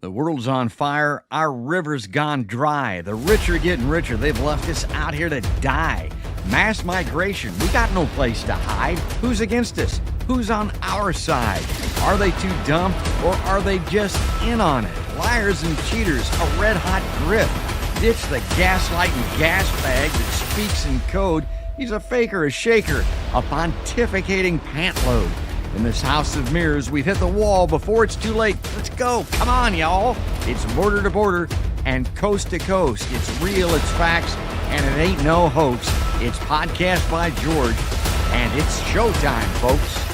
The world's on fire. Our river's gone dry. The rich are getting richer. They've left us out here to die. Mass migration. We got no place to hide. Who's against us? Who's on our side? Are they too dumb or are they just in on it? Liars and cheaters. A red-hot grip. Ditch the gaslighting gas bag that speaks in code. He's a faker, a shaker, a pontificating pantload. In this house of mirrors, we've hit the wall before it's too late. Let's go. Come on, y'all. It's border to border and coast to coast. It's real, it's facts, and it ain't no hoax. It's Podcast by George, and it's showtime, folks.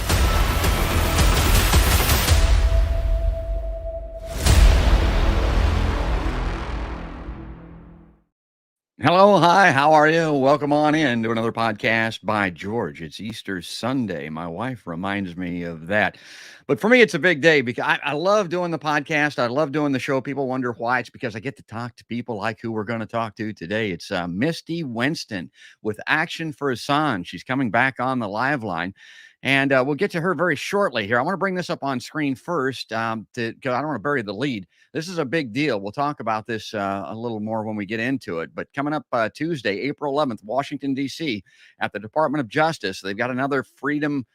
Hello, hi, how are you? Welcome on in to another podcast by George. It's Easter Sunday. My wife reminds me of that. But for me, it's a big day because I love doing the podcast. I love doing the show. People wonder why. It's because I get to talk to people like who we're going to talk to today. It's Misty Winston with Action for Assange. She's coming back on the live line. And we'll get to her very shortly here. I want to bring this up on screen first because I don't want to bury the lead. This is a big deal. We'll talk about this a little more when we get into it. But coming up Tuesday, April 11th, Washington, D.C., at the Department of Justice, they've got another Freedom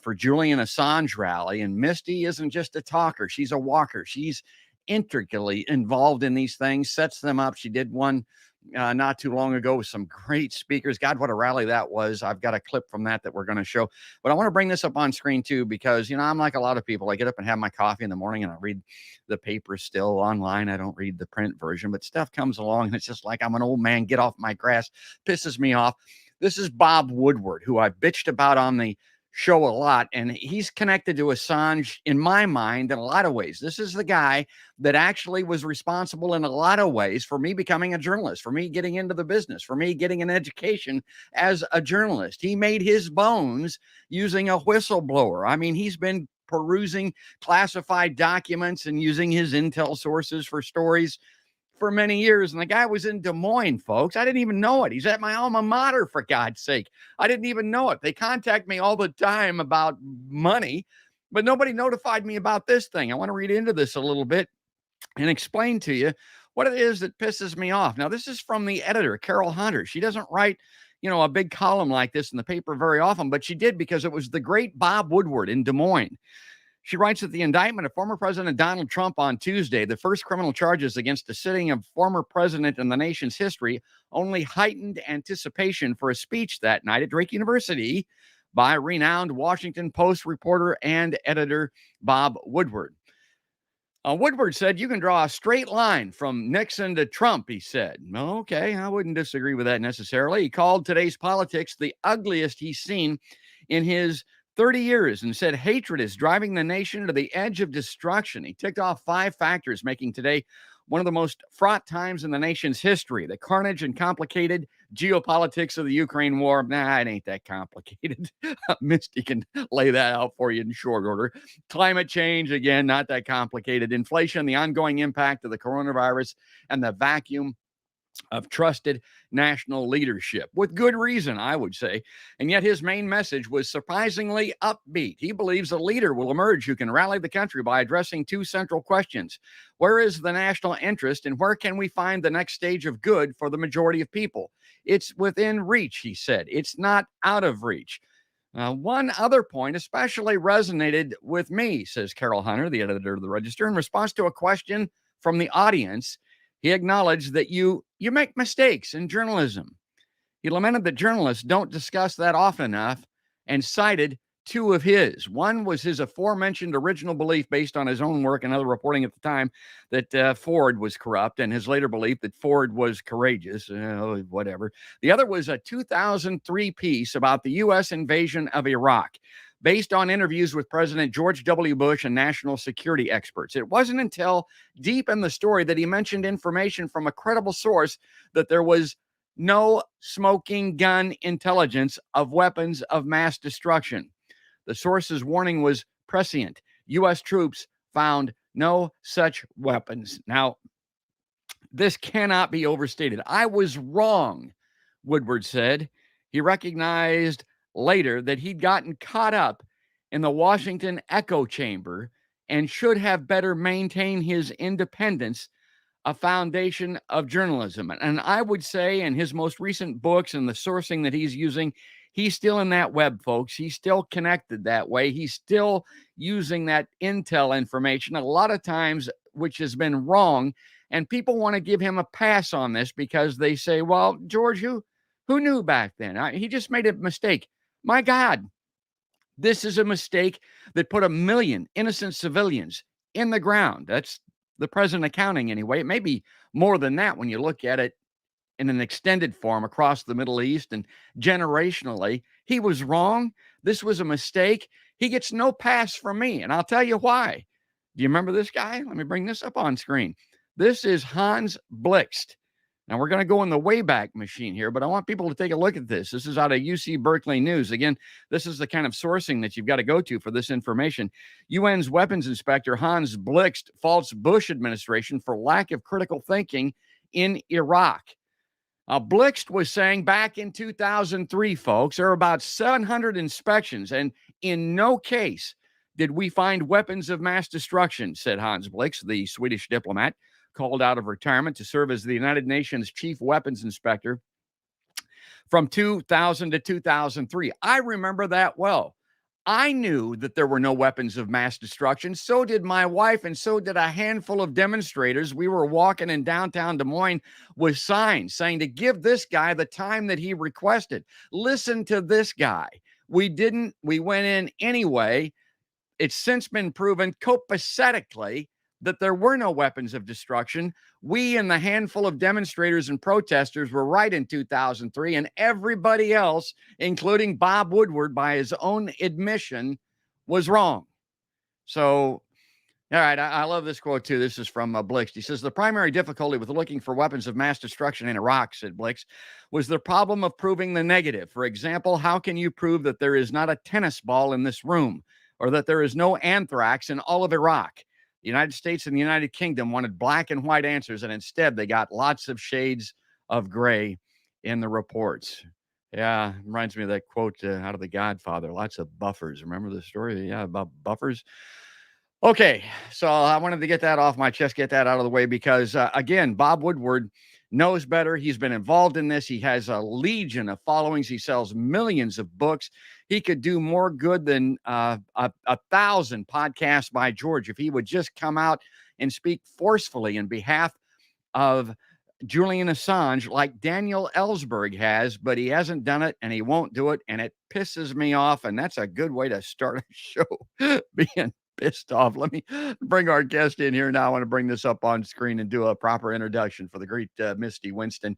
for Julian Assange rally. And Misty isn't just a talker. She's a walker. She's intricately involved in these things, sets them up. She did one not too long ago with some great speakers. God, what a rally that was. I've got a clip from that we're going to show. But I want to bring this up on screen too, because, I'm like a lot of people. I get up and have my coffee in the morning and I read the paper still online. I don't read the print version, but stuff comes along and it's just like I'm an old man. Get off my grass. Pisses me off. This is Bob Woodward, who I've bitched about on the show a lot, and he's connected to Assange in my mind in a lot of ways. This is the guy that actually was responsible in a lot of ways for me becoming a journalist, for me getting into the business, for me getting an education as a journalist. He made his bones using a whistleblower. I mean, he's been perusing classified documents and using his intel sources for stories for many years. And the guy was in Des Moines, folks. I didn't even know it. He's at my alma mater, for God's sake. I didn't even know it. They contact me all the time about money, but nobody notified me about this thing. I want to read into this a little bit and explain to you what it is that pisses me off. Now, this is from the editor, Carol Hunter. She doesn't write, a big column like this in the paper very often, but she did because it was the great Bob Woodward in Des Moines. She writes that the indictment of former President Donald Trump on Tuesday, the first criminal charges against a sitting of former president in the nation's history, only heightened anticipation for a speech that night at Drake University by renowned Washington Post reporter and editor Bob Woodward. Woodward said, "You can draw a straight line from Nixon to Trump," he said. Okay, I wouldn't disagree with that necessarily. He called today's politics the ugliest he's seen in his 30 years and said hatred is driving the nation to the edge of destruction. He ticked off 5 factors, making today one of the most fraught times in the nation's history. The carnage and complicated geopolitics of the Ukraine war. Nah, it ain't that complicated. Misty can lay that out for you in short order. Climate change, again, not that complicated. Inflation, the ongoing impact of the coronavirus, and the vacuum of trusted national leadership, with good reason, I would say. And yet his main message was surprisingly upbeat. He believes a leader will emerge who can rally the country by addressing 2 central questions. Where is the national interest, and where can we find the next stage of good for the majority of people? It's within reach, he said. It's not out of reach. One other point especially resonated with me, says Carol Hunter, the editor of the Register, in response to a question from the audience. He acknowledged that you make mistakes in journalism. He lamented that journalists don't discuss that often enough and cited 2 of his. One was his aforementioned original belief based on his own work and other reporting at the time that Ford was corrupt, and his later belief that Ford was courageous, whatever. The other was a 2003 piece about the U.S. invasion of Iraq, based on interviews with President George W. Bush and national security experts. It wasn't until deep in the story that he mentioned information from a credible source that there was no smoking gun intelligence of weapons of mass destruction. The source's warning was prescient. U.S. troops found no such weapons. Now, this cannot be overstated. I was wrong, Woodward said. He recognized later that he'd gotten caught up in the Washington echo chamber and should have better maintained his independence, a foundation of journalism. And I would say in his most recent books and the sourcing that he's using, he's still in that web, folks. He's still connected that way. He's still using that intel information a lot of times, which has been wrong. And people want to give him a pass on this because they say, well, George, who knew back then? He just made a mistake. My God, this is a mistake that put 1 million innocent civilians in the ground. That's the present accounting anyway. It may be more than that when you look at it in an extended form across the Middle East and generationally. He was wrong. This was a mistake. He gets no pass from me, and I'll tell you why. Do you remember this guy? Let me bring this up on screen. This is Hans Blixt. Now, we're going to go in the Wayback Machine here, but I want people to take a look at this. This is out of UC Berkeley News. Again, this is the kind of sourcing that you've got to go to for this information. UN's weapons inspector Hans Blixt faults Bush administration for lack of critical thinking in Iraq. Blixt was saying back in 2003, folks, there were about 700 inspections, and in no case did we find weapons of mass destruction, said Hans Blixt, the Swedish diplomat, called out of retirement to serve as the United Nations chief weapons inspector from 2000 to 2003. I remember that well. I knew that there were no weapons of mass destruction. So did my wife, and so did a handful of demonstrators. We were walking in downtown Des Moines with signs saying to give this guy the time that he requested. Listen to this guy. We went in anyway. It's since been proven copacetically that there were no weapons of destruction. We and the handful of demonstrators and protesters were right in 2003, and everybody else, including Bob Woodward, by his own admission, was wrong. So, all right, I love this quote too. This is from Blixt. He says, the primary difficulty with looking for weapons of mass destruction in Iraq, said Blixt, was the problem of proving the negative. For example, how can you prove that there is not a tennis ball in this room, or that there is no anthrax in all of Iraq? The United States and the United Kingdom wanted black and white answers, and instead they got lots of shades of gray in the reports. Yeah, reminds me of that quote out of The Godfather, lots of buffers. Remember the story? Yeah, about buffers. Okay, so I wanted to get that off my chest, get that out of the way, because, again, Bob Woodward knows better. He's been involved in this. He has a legion of followings. He sells millions of books. He could do more good than 1,000 podcasts by George if he would just come out and speak forcefully in behalf of Julian Assange like Daniel Ellsberg has, but he hasn't done it and he won't do it, and it pisses me off, and that's a good way to start a show, being pissed off. Let me bring our guest in here now. I want to bring this up on screen and do a proper introduction for the great Misty Winston.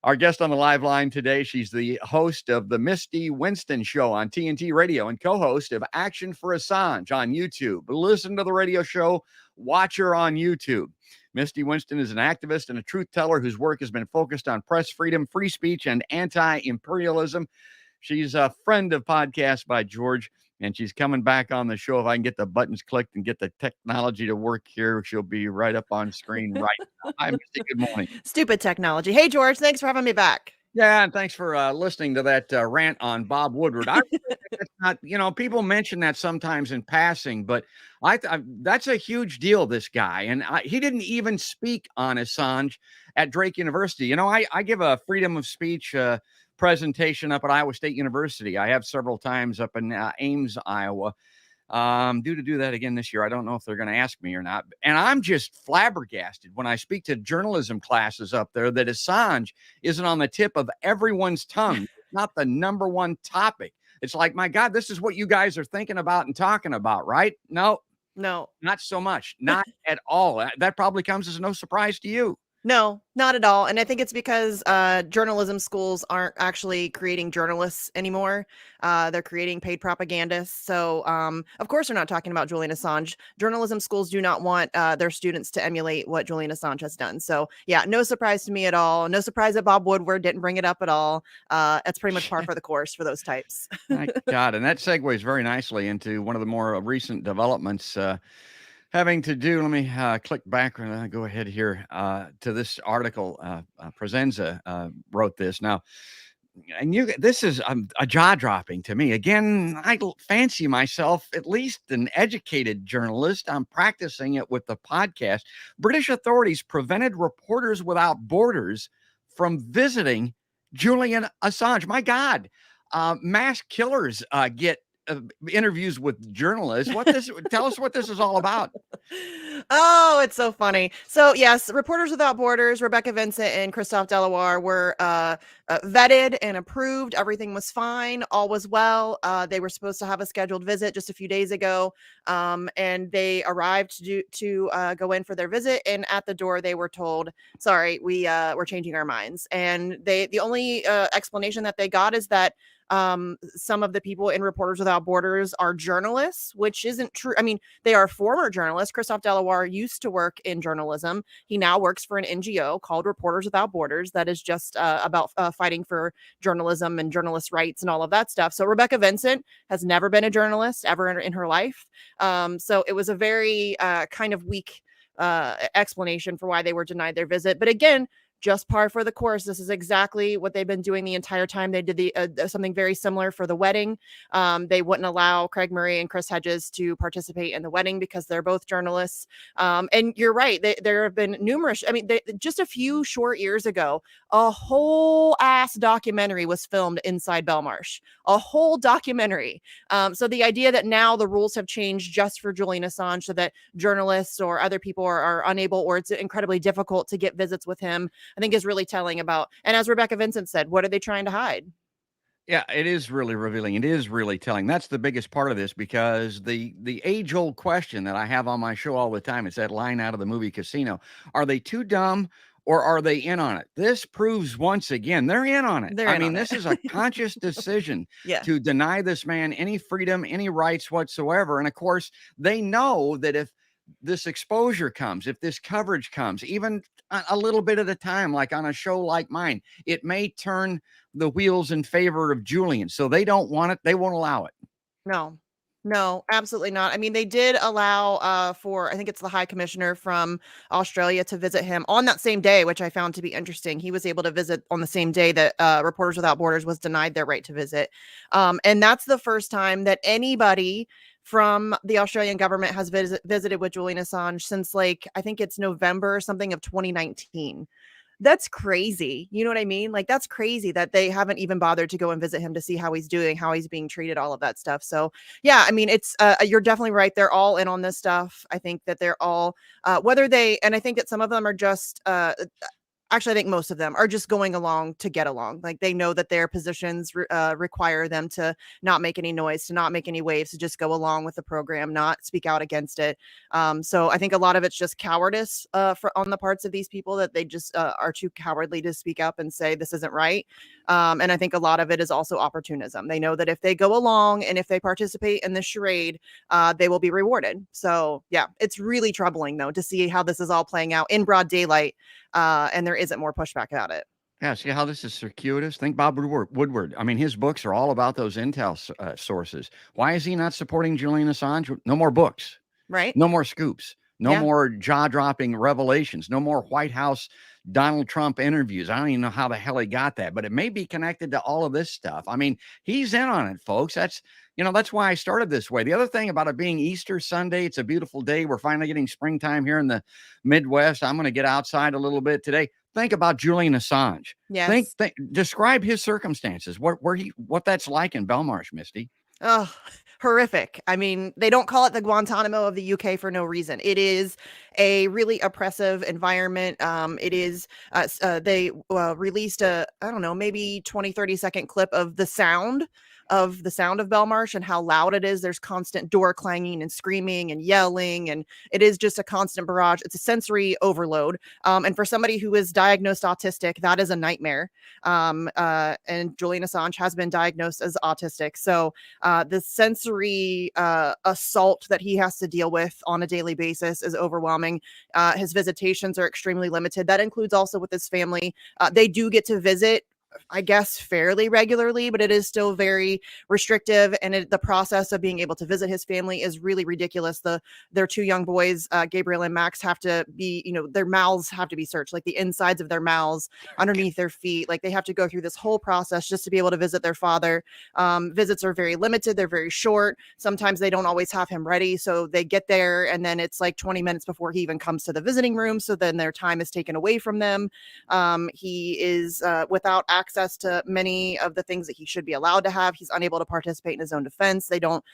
Our guest on the live line today, she's the host of the Misty Winston Show on TNT Radio and co-host of Action for Assange on YouTube. Listen to the radio show, watch her on YouTube. Misty Winston is an activist and a truth teller whose work has been focused on press freedom, free speech, and anti-imperialism. She's a friend of Podcast by George, and she's coming back on the show. If I can get the buttons clicked and get the technology to work here, she'll be right up on screen right now. Hi, Misty. Good morning. Stupid technology. Hey, George. Thanks for having me back. Yeah, and thanks for listening to that rant on Bob Woodward. I that's not, people mention that sometimes in passing, but that's a huge deal, this guy. And he didn't even speak on Assange at Drake University. I give a freedom of speech presentation up at Iowa State University. I have several times up in Ames, Iowa. Due to do that again this year. I don't know if they're going to ask me or not. And I'm just flabbergasted when I speak to journalism classes up there that Assange isn't on the tip of everyone's tongue. It's not the number one topic. It's like, my God, this is what you guys are thinking about and talking about, right? No, not so much. Not at all. That probably comes as no surprise to you. No, not at all. And I think it's because journalism schools aren't actually creating journalists anymore. They're creating paid propagandists. So, of course, they're not talking about Julian Assange. Journalism schools do not want their students to emulate what Julian Assange has done. So, yeah, no surprise to me at all. No surprise that Bob Woodward didn't bring it up at all. That's pretty much par for the course for those types. My God, and that segues very nicely into one of the more recent developments having to do, let me click back and go ahead here to this article. Presenza wrote this. Now, and this is a jaw dropping to me. Again, fancy myself at least an educated journalist. I'm practicing it with the podcast. British authorities prevented Reporters Without Borders from visiting Julian Assange. My God, mass killers get interviews with journalists. Tell us what this is all about. Oh, it's so funny. So yes, Reporters Without Borders, Rebecca Vincent and Christophe Deloire were vetted and approved. Everything was fine. All was well. They were supposed to have a scheduled visit just a few days ago, and they arrived to go in for their visit. And at the door, they were told, "Sorry, we're changing our minds." And the only explanation that they got is that some of the people in Reporters Without Borders are journalists, which isn't true. I mean, they are former journalists. Christophe Deloire used to work in journalism. He now works for an NGO called Reporters Without Borders that is just about fighting for journalism and journalist rights and all of that stuff. So Rebecca Vincent has never been a journalist ever in her life. So it was a very kind of weak explanation for why they were denied their visit. But again, just par for the course. This is exactly what they've been doing the entire time. They did something very similar for the wedding. They wouldn't allow Craig Murray and Chris Hedges to participate in the wedding because they're both journalists. And you're right. There have been numerous. I mean, just a few short years ago, a whole ass documentary was filmed inside Belmarsh. A whole documentary. So the idea that now the rules have changed just for Julian Assange so that journalists or other people are unable, or it's incredibly difficult to get visits with him, I think is really telling about. And as Rebecca Vincent said, what are they trying to hide? Yeah, it is really revealing. It is really telling. That's the biggest part of this, because the age-old question that I have on my show all the time, it's that line out of the movie Casino. Are they too dumb or are they in on it? This proves once again they're in on it. I mean, this is a conscious decision Yeah. to deny this man any freedom, any rights whatsoever. And of course, they know that if this exposure comes, if this coverage comes, even a little bit at a time, like on a show like mine, it may turn the wheels in favor of Julian. So they don't want it. They won't allow it. No, absolutely not. I mean, they did allow for, I think it's the High Commissioner from Australia to visit him on that same day, which I found to be interesting. He was able to visit on the same day that Reporters Without Borders was denied their right to visit. And that's the first time that anybody from the Australian government has visited with Julian Assange since, like, I think it's November or something of 2019. That's crazy. You know what I mean? Like, that's crazy that they haven't even bothered to go and visit him to see how he's doing, how he's being treated, all of that stuff. So, yeah, I mean, it's you're definitely right. They're all in on this stuff. I think that they're all whether they, and I think that some of them are just actually, I think most of them are just going along to get along. Like, they know that their positions require them to not make any noise, to not make any waves, to just go along with the program, not speak out against it. So I think a lot of it's just cowardice on the parts of these people, that they just are too cowardly to speak up and say this isn't right. And I think a lot of it is also opportunism. They know that if they go along and if they participate in this charade, they will be rewarded. So yeah, it's really troubling though to see how this is all playing out in broad daylight. And there isn't more pushback about it. Yeah, see how this is circuitous? Think Bob Woodward. I mean, his books are all about those intel sources. Why is he not supporting Julian Assange? No more books. Right. No more scoops. No Yeah. more jaw-dropping revelations. No more White House Donald Trump interviews. I don't even know how the hell he got that, but it may be connected to all of this stuff. I mean, he's in on it, folks. That's why I started this way. The other thing about it being Easter Sunday, it's a beautiful day. We're finally getting springtime here in the Midwest. I'm going to get outside a little bit today. Think about Julian Assange. Yes. Describe his circumstances. What that's like in Belmarsh, Misty. Oh, horrific. I mean, they don't call it the Guantanamo of the UK for no reason. It is a really oppressive environment. It is, they released I don't know, maybe 20-30 second clip of the sound of Belmarsh and how loud it is. There's constant door clanging and screaming and yelling, and it is just a constant barrage. It's a sensory overload. And for somebody who is diagnosed autistic, that is a nightmare. And Julian Assange has been diagnosed as autistic. So the sensory assault that he has to deal with on a daily basis is overwhelming. His visitations are extremely limited. That includes also with his family. They do get to visit I guess fairly regularly, but it is still very restrictive. And the process of being able to visit his family is really ridiculous. Their two young boys, Gabriel and Max, have to be, their mouths have to be searched, like the insides of their mouths, underneath their feet. Like they have to go through this whole process just to be able to visit their father. Visits are very limited. They're very short. Sometimes they don't always have him ready. So they get there and then it's like 20 minutes before he even comes to the visiting room. So then their time is taken away from them. He is without access to many of the things that he should be allowed to have. He's unable to participate in his own defense. They don't,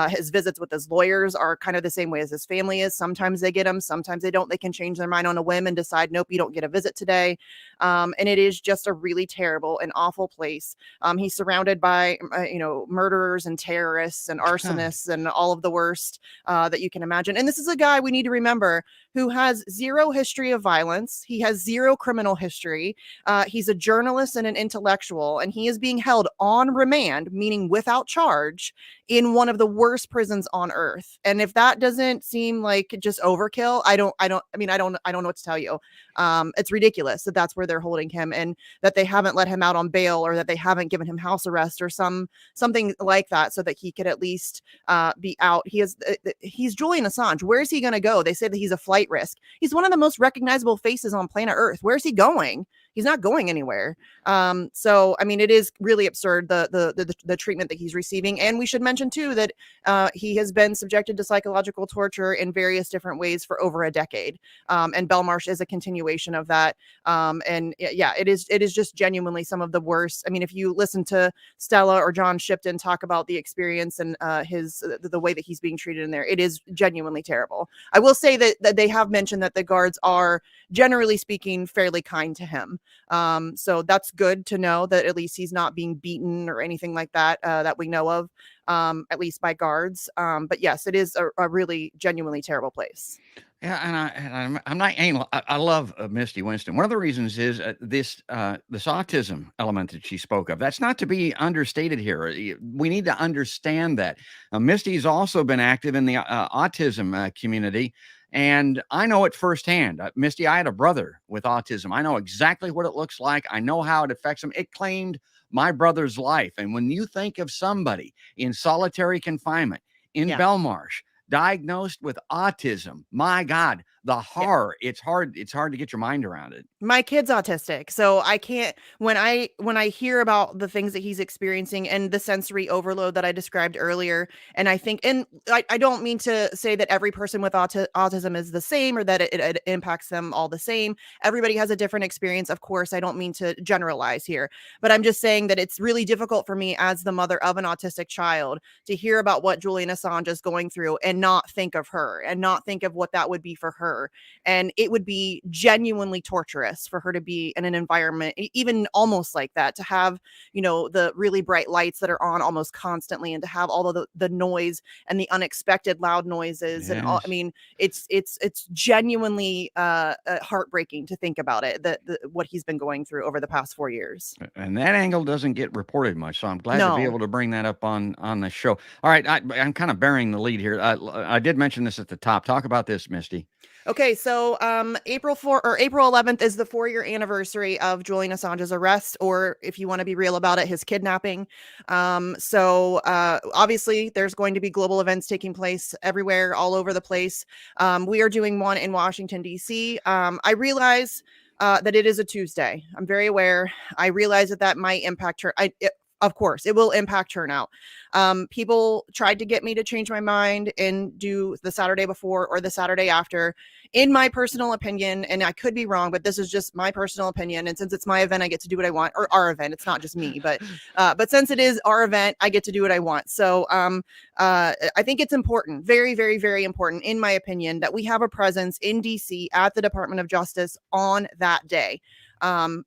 his visits with his lawyers are kind of the same way as his family is. Sometimes they get him, sometimes they don't. They can change their mind on a whim and decide, nope, you don't get a visit today. And it is just a really terrible and awful place. He's surrounded by, murderers and terrorists and arsonists and all of the worst that you can imagine. And this is a guy, we need to remember, who has zero history of violence. He has zero criminal history. He's a journalist and an intellectual, and he is being held on remand, meaning without charge, in one of the worst prisons on earth. And if that doesn't seem like just overkill, I don't know what to tell you. It's ridiculous that that's where they're holding him, and that they haven't let him out on bail, or that they haven't given him house arrest or something like that, so that he could at least be out. He's Julian Assange. Where is he going to go? They say that he's a flight risk. He's one of the most recognizable faces on planet Earth. Where's he going? He's not going anywhere. So, I mean, it is really absurd, the treatment that he's receiving. And we should mention, too, that he has been subjected to psychological torture in various different ways for over a decade. And Belmarsh is a continuation of that. And yeah, it is just genuinely some of the worst. I mean, if you listen to Stella or John Shipton talk about the experience and the way that he's being treated in there, it is genuinely terrible. I will say that they have mentioned that the guards are, generally speaking, fairly kind to him. So that's good to know that at least he's not being beaten or anything like that, that we know of, at least by guards. But yes, it is a really genuinely terrible place. Yeah, and I'm not anal. I love Misty Winston. One of the reasons is this autism element that she spoke of. That's not to be understated here. We need to understand that. Misty's also been active in the autism community, and I know it firsthand. Misty, I had a brother with autism. I know exactly what it looks like. I know how it affects him. It claimed my brother's life. And when you think of somebody in solitary confinement in Belmarsh, diagnosed with autism, my God, the horror. It's hard to get your mind around it. My kid's autistic, so I can't, when I hear about the things that he's experiencing and the sensory overload that I described earlier, and I think, and I don't mean to say that every person with autism is the same, or that it impacts them all the same. Everybody has a different experience. Of course, I don't mean to generalize here, but I'm just saying that it's really difficult for me as the mother of an autistic child to hear about what Julian Assange is going through and not think of her, and not think of what that would be for her. And it would be genuinely torturous for her to be in an environment, even almost like that, to have, the really bright lights that are on almost constantly, and to have all of the noise and the unexpected loud noises. Yes. And all, I mean, it's genuinely heartbreaking to think about it, what he's been going through over the past 4 years. And that angle doesn't get reported much, so I'm glad to be able to bring that up on the show. All right, I'm kind of bearing the lead here. I did mention this at the top. Talk about this, Misty. Okay, so April 11th is the 4-year anniversary of Julian Assange's arrest, or if you want to be real about it, his kidnapping. So obviously there's going to be global events taking place everywhere, all over the place. We are doing one in Washington, D.C. I realize that it is a Tuesday. I'm very aware. I realize that might impact her. Of course, it will impact turnout. People tried to get me to change my mind and do the Saturday before or the Saturday after. In my personal opinion, and I could be wrong, but this is just my personal opinion. And since it's my event, I get to do what I want, or our event. It's not just me, but since it is our event, I get to do what I want. So I think it's important, very, very, very important, in my opinion, that we have a presence in DC at the Department of Justice on that day.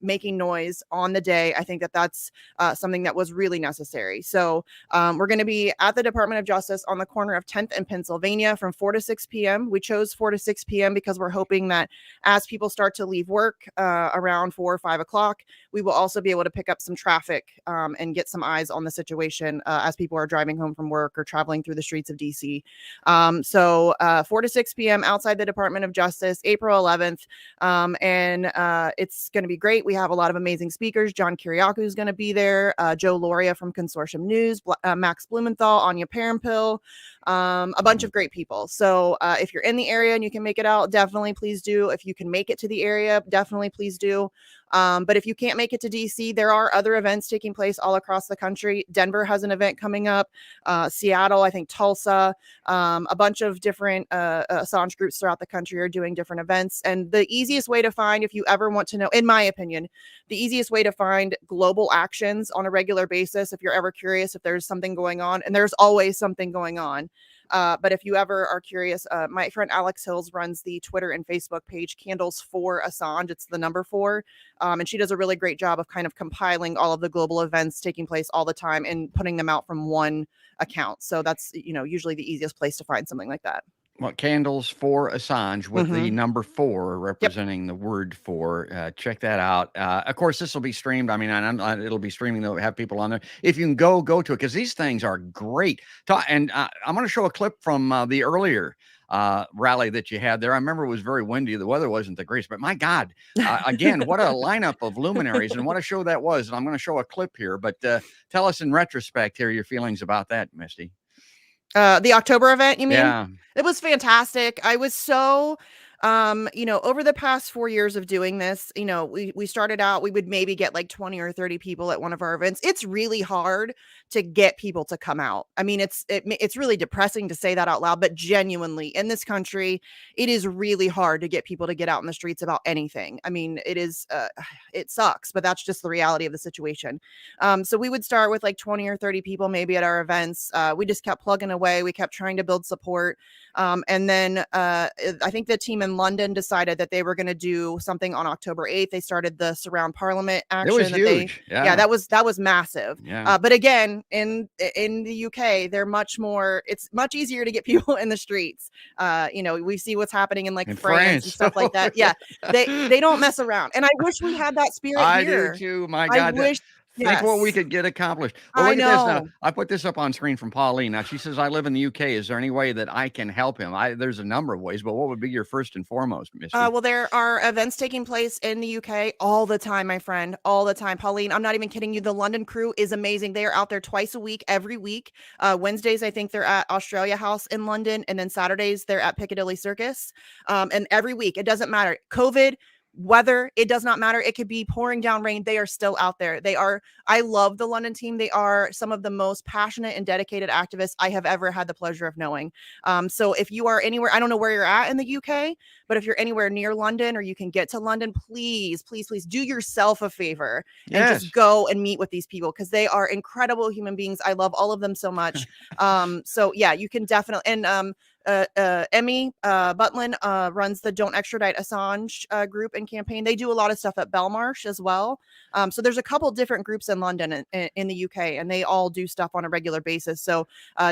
Making noise on the day. I think that that's something that was really necessary. So we're going to be at the Department of Justice on the corner of 10th and Pennsylvania from 4 to 6 p.m. We chose 4 to 6 p.m. because we're hoping that as people start to leave work around 4 or 5 o'clock, we will also be able to pick up some traffic and get some eyes on the situation as people are driving home from work or traveling through the streets of DC. So 4 to 6 p.m. outside the Department of Justice, April 11th. And it's going going to be great. We have a lot of amazing speakers. John Kiriakou is going to be there. Joe Loria from Consortium News, Max Blumenthal, Anya Parampil, a bunch of great people. So if you're in the area and you can make it out, definitely please do. If you can make it to the area, definitely please do. But if you can't make it to DC, there are other events taking place all across the country. Denver has an event coming up, Seattle, I think Tulsa, a bunch of different Assange groups throughout the country are doing different events. And the easiest way to find, if you ever want to know, in my opinion, the easiest way to find global actions on a regular basis, if you're ever curious if there's something going on, and there's always something going on. But if you ever are curious, my friend Alex Hills runs the Twitter and Facebook page Candles for Assange. It's the number 4. And she does a really great job of kind of compiling all of the global events taking place all the time and putting them out from one account. So that's, usually the easiest place to find something like that. Well, Candles for Assange with the number 4 representing the word for. Check that out. Of course, this will be streamed. I mean, it'll be streaming. They'll have people on there. If you can go to it, because these things are great. And I'm going to show a clip from the earlier rally that you had there. I remember it was very windy. The weather wasn't the greatest, but my God, again, what a lineup of luminaries and what a show that was. And I'm going to show a clip here, but tell us in retrospect here your feelings about that, Misty. The October event, you mean? Yeah. It was fantastic. I was so, over the past 4 years of doing this, we started out, we would maybe get like 20 or 30 people at one of our events. It's really hard to get people to come out. I mean, it's really depressing to say that out loud, but genuinely in this country, it is really hard to get people to get out in the streets about anything. I mean, it sucks, but that's just the reality of the situation. So we would start with like 20 or 30 people maybe at our events. We just kept plugging away. We kept trying to build support. And then I think the team in London decided that they were going to do something on October 8th. They started the Surround Parliament action. It was huge. That was massive. Yeah. But again, in the UK, it's much easier to get people in the streets. We see what's happening in France and stuff like that. Yeah. They don't mess around. And I wish we had that spirit here. I do too. My God. Think what we could get accomplished. Well, look at this now. I put this up on screen from Pauline. Now, she says, I live in the UK. Is there any way that I can help him? There's a number of ways, but what would be your first and foremost, Misty? Well, there are events taking place in the UK all the time, my friend, all the time. Pauline, I'm not even kidding you. The London crew is amazing. They are out there twice a week, every week. Wednesdays, I think they're at Australia House in London. And then Saturdays, they're at Piccadilly Circus. And every week, it doesn't matter. COVID, weather, it does not matter. It could be pouring down rain. They are still out there. I love the London team. They are some of the most passionate and dedicated activists I have ever had the pleasure of knowing. So if you are anywhere, I don't know where you're at in the UK, but if you're anywhere near London or you can get to London, please, please, please do yourself a favor and just go and meet with these people because they are incredible human beings. I love all of them so much. So yeah, you can definitely, and Emmy Butlin runs the Don't Extradite Assange group and campaign. They do a lot of stuff at Belmarsh as well. So there's a couple different groups in London and in the UK, and they all do stuff on a regular basis. So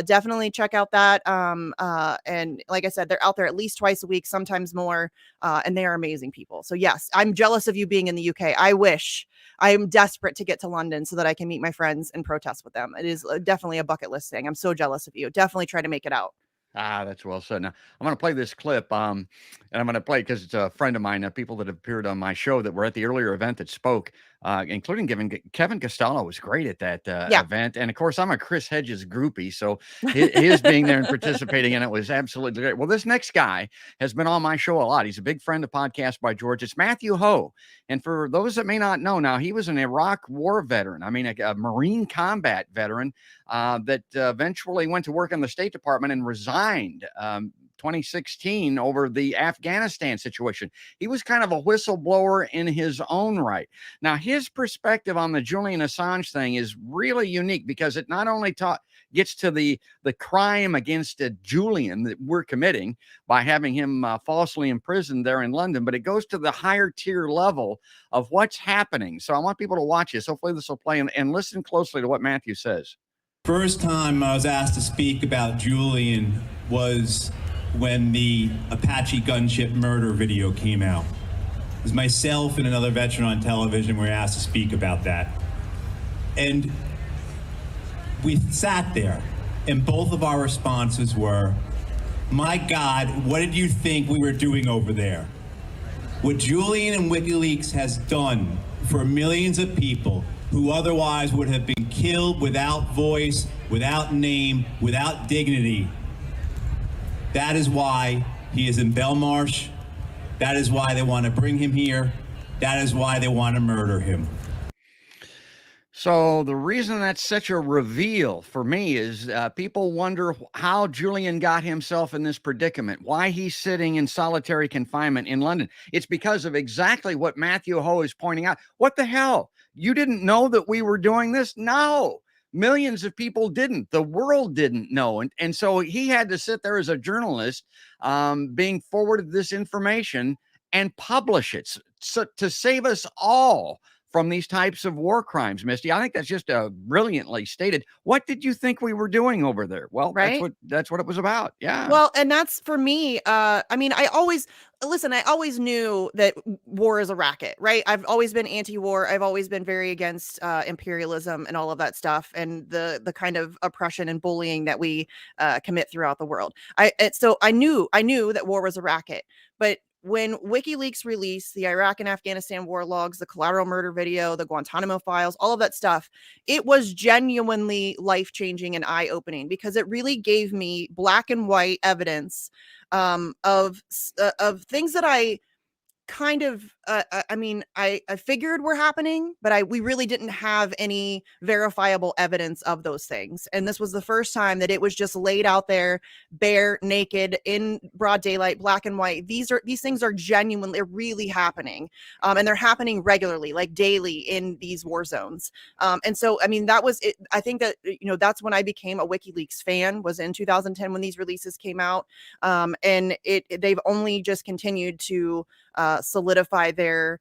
definitely check out that. And like I said, they're out there at least twice a week, sometimes more, and they are amazing people. So yes, I'm jealous of you being in the UK. I am desperate to get to London so that I can meet my friends and protest with them. It is definitely a bucket list thing. I'm so jealous of you. Definitely try to make it out. That's well said. Now, I'm going to play this clip, and I'm going to play it because it's a friend of mine, people that have appeared on my show that were at the earlier event that spoke, including Kevin Costello was great at that event. And, of course, I'm a Chris Hedges groupie, so his being there and participating in it was absolutely great. Well, this next guy has been on my show a lot. He's a big friend of Podcast by George. It's Matthew Ho. And for those that may not know, now, he was an Iraq war veteran. I mean, a Marine combat veteran that eventually went to work in the State Department and resigned 2016 over the Afghanistan situation. He was kind of a whistleblower in his own right. Now, his perspective on the Julian Assange thing is really unique because it not only gets to the crime against Julian that we're committing by having him falsely imprisoned there in London, but it goes to the higher tier level of what's happening. So I want people to watch this. Hopefully this will play and listen closely to what Matthew says. First time I was asked to speak about Julian was when the Apache gunship murder video came out. It was myself and another veteran on television were asked to speak about that. And we sat there, and both of our responses were, my God, what did you think we were doing over there? What Julian and WikiLeaks has done for millions of people who otherwise would have been killed without voice, without name, without dignity. That is why he is in Belmarsh. That is why they want to bring him here. That is why they want to murder him. So the reason that's such a reveal for me is people wonder how Julian got himself in this predicament, why he's sitting in solitary confinement in London. It's because of exactly what Matthew Ho is pointing out. What the hell? You didn't know that we were doing this? No. Millions of people didn't. The world didn't know. And so he had to sit there as a journalist being forwarded this information and publish it so, to save us all from these types of war crimes. Misty, I think that's just brilliantly stated. What did you think we were doing over there? Well, right? That's what it was about. Yeah. Well, and that's for me. I mean, I always knew that war is a racket, right? I've always been anti-war. I've always been very against imperialism and all of that stuff, and the kind of oppression and bullying that we commit throughout the world. So I knew that war was a racket, but when WikiLeaks released the Iraq and Afghanistan war logs, the collateral murder video, the Guantanamo files, all of that stuff, it was genuinely life-changing and eye-opening because it really gave me black and white evidence of things that I kind of I figured were happening, but we really didn't have any verifiable evidence of those things. And this was the first time that it was just laid out there, bare, naked, in broad daylight, black and white. These things are genuinely really happening. And they're happening regularly, like daily in these war zones. And so, I mean, that was it. I think that, that's when I became a WikiLeaks fan, was in 2010 when these releases came out. And they've only just continued to solidify their